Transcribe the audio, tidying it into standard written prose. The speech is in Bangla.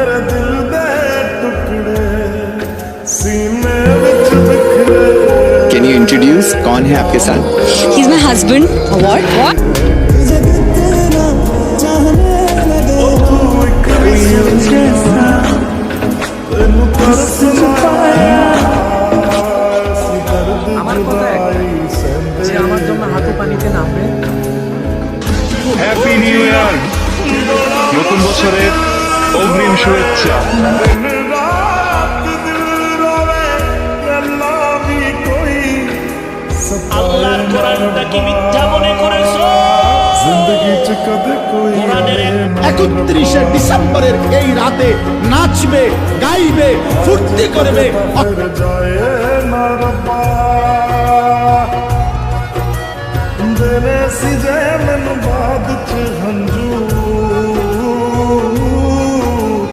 मेरे दिल दे टुकड़े सीने विच बिखरे कैन यू इंट्रोड्यूस कौन है आपके साथ? He is my husband. What আমার কথা যে আমার জন্য হাতে পানিতে নামবে। হ্যাপি নিউ ইয়ার, নতুন বছরের অগ্রিম শুভেচ্ছা। আল্লাহর কোরআনটা কি মিথ্যা মনে করেছো? जिंदगी च कदे कोई 31শে ডিসেম্বরের এই রাতে নাচবে, গাইবে, ফুর্তি করবে। फिर जाए ना रब्बा देने सी जे मैनू बाद च हंजू